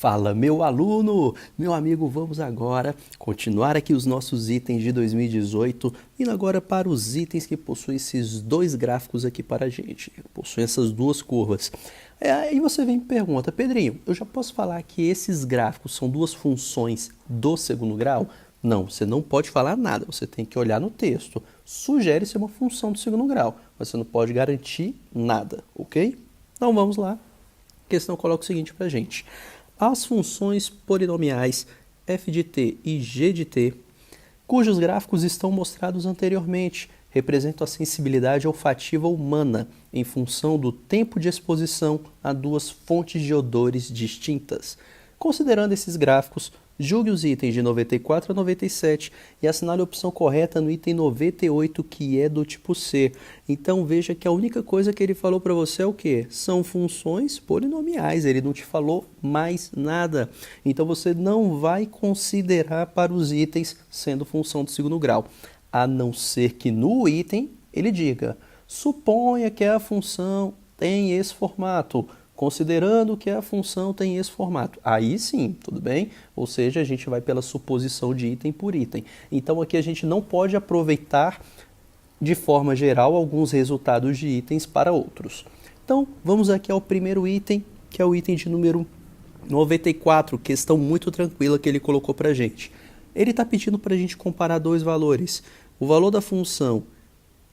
Fala, meu aluno! Meu amigo, vamos agora continuar aqui os nossos itens de 2018, indo agora para os itens que possuem esses dois gráficos aqui para a gente, possuem essas duas curvas. Aí você vem e me pergunta, Pedrinho, eu já posso falar que esses gráficos são duas funções do segundo grau? Não, você não pode falar nada, você tem que olhar no texto. Sugere ser uma função do segundo grau, mas você não pode garantir nada, ok? Então vamos lá. A questão coloca o seguinte para a gente. As funções polinomiais f de t e g de t, cujos gráficos estão mostrados anteriormente, representam a sensibilidade olfativa humana em função do tempo de exposição a duas fontes de odores distintas. Considerando esses gráficos, julgue os itens de 94 a 97 e assinale a opção correta no item 98, que é do tipo C. Então veja que a única coisa que ele falou para você é o quê? São funções polinomiais, ele não te falou mais nada. Então você não vai considerar para os itens sendo função do segundo grau, a não ser que no item ele diga, suponha que a função tem esse formato. Considerando que a função tem esse formato. Aí sim, tudo bem? Ou seja, a gente vai pela suposição de item por item. Então aqui a gente não pode aproveitar de forma geral alguns resultados de itens para outros. Então vamos aqui ao primeiro item, que é o item de número 94, questão muito tranquila que ele colocou para a gente. Ele está pedindo para a gente comparar dois valores. O valor da função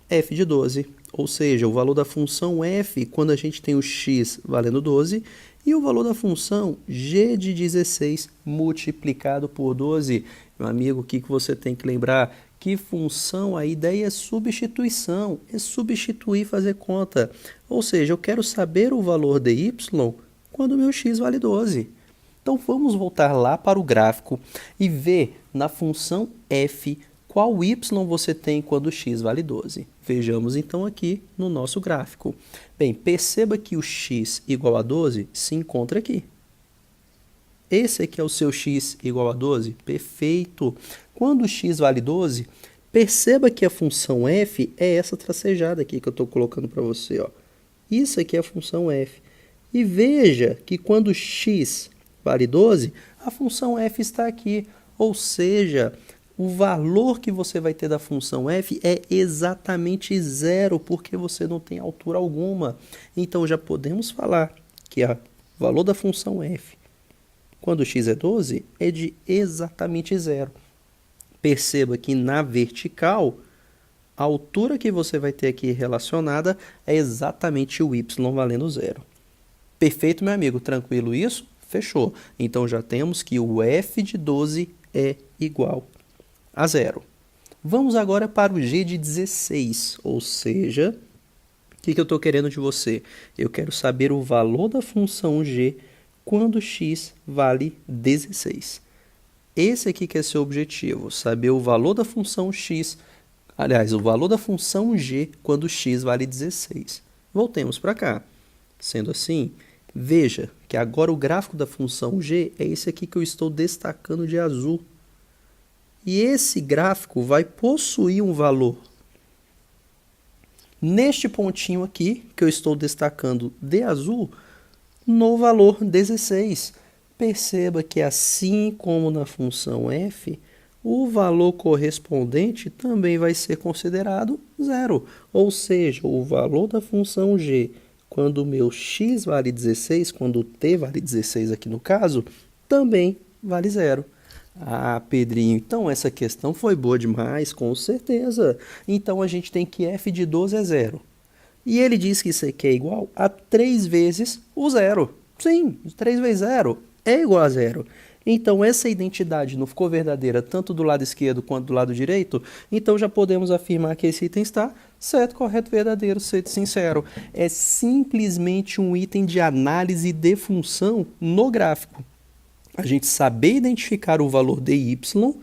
f de 12, ou seja, o valor da função f quando a gente tem o x valendo 12, e o valor da função g de 16 multiplicado por 12. Meu amigo, o que você tem que lembrar? Que função, a ideia é substituição, é substituir, fazer conta. Ou seja, eu quero saber o valor de y quando o meu x vale 12. Então vamos voltar lá para o gráfico e ver na função f qual y você tem quando x vale 12? Vejamos então aqui no nosso gráfico. Bem, perceba que o x igual a 12 se encontra aqui. Esse aqui é o seu x igual a 12? Perfeito! Quando o x vale 12, perceba que a função f é essa tracejada aqui que eu estou colocando para você. Ó. Isso aqui é a função f. E veja que quando x vale 12, a função f está aqui. Ou seja, o valor que você vai ter da função f é exatamente zero, porque você não tem altura alguma. Então, já podemos falar que o valor da função f, quando x é 12, é de exatamente zero. Perceba que na vertical, a altura que você vai ter aqui relacionada é exatamente o y valendo zero. Perfeito, meu amigo? Tranquilo isso? Fechou. Então, já temos que o f de 12 é igual a zero. Vamos agora para o g de 16, ou seja, o que eu estou querendo de você? Eu quero saber o valor da função g quando x vale 16. Esse aqui que é seu objetivo, saber o valor da função x, aliás, o valor da função g quando x vale 16. Voltemos para cá. Sendo assim, veja que agora o gráfico da função g é esse aqui que eu estou destacando de azul. E esse gráfico vai possuir um valor neste pontinho aqui, que eu estou destacando de azul, no valor 16. Perceba que assim como na função f, o valor correspondente também vai ser considerado zero. Ou seja, o valor da função g, quando o meu x vale 16, quando o t vale 16 aqui no caso, também vale zero. Ah, Pedrinho, então essa questão foi boa demais, com certeza. Então a gente tem que f de 12 é zero. E ele diz que isso aqui é igual a 3 vezes o zero. Sim, 3 vezes zero é igual a zero. Então essa identidade não ficou verdadeira tanto do lado esquerdo quanto do lado direito? Então já podemos afirmar que esse item está certo, correto, verdadeiro, certo, sincero. É simplesmente um item de análise de função no gráfico. A gente saber identificar o valor de y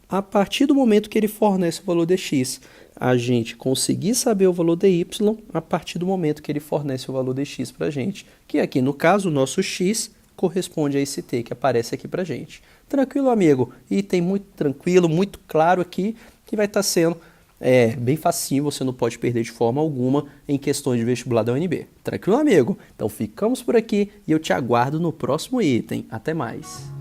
a partir do momento que ele fornece o valor de x. A gente conseguir saber o valor de y a partir do momento que ele fornece o valor de x para a gente. Que aqui, no caso, o nosso x corresponde a esse t que aparece aqui para a gente. Tranquilo, amigo? Item muito tranquilo, muito claro aqui, que vai estar sendo É bem facinho, você não pode perder de forma alguma em questões de vestibular da UNB. Tranquilo, amigo? Então ficamos por aqui e eu te aguardo no próximo item. Até mais!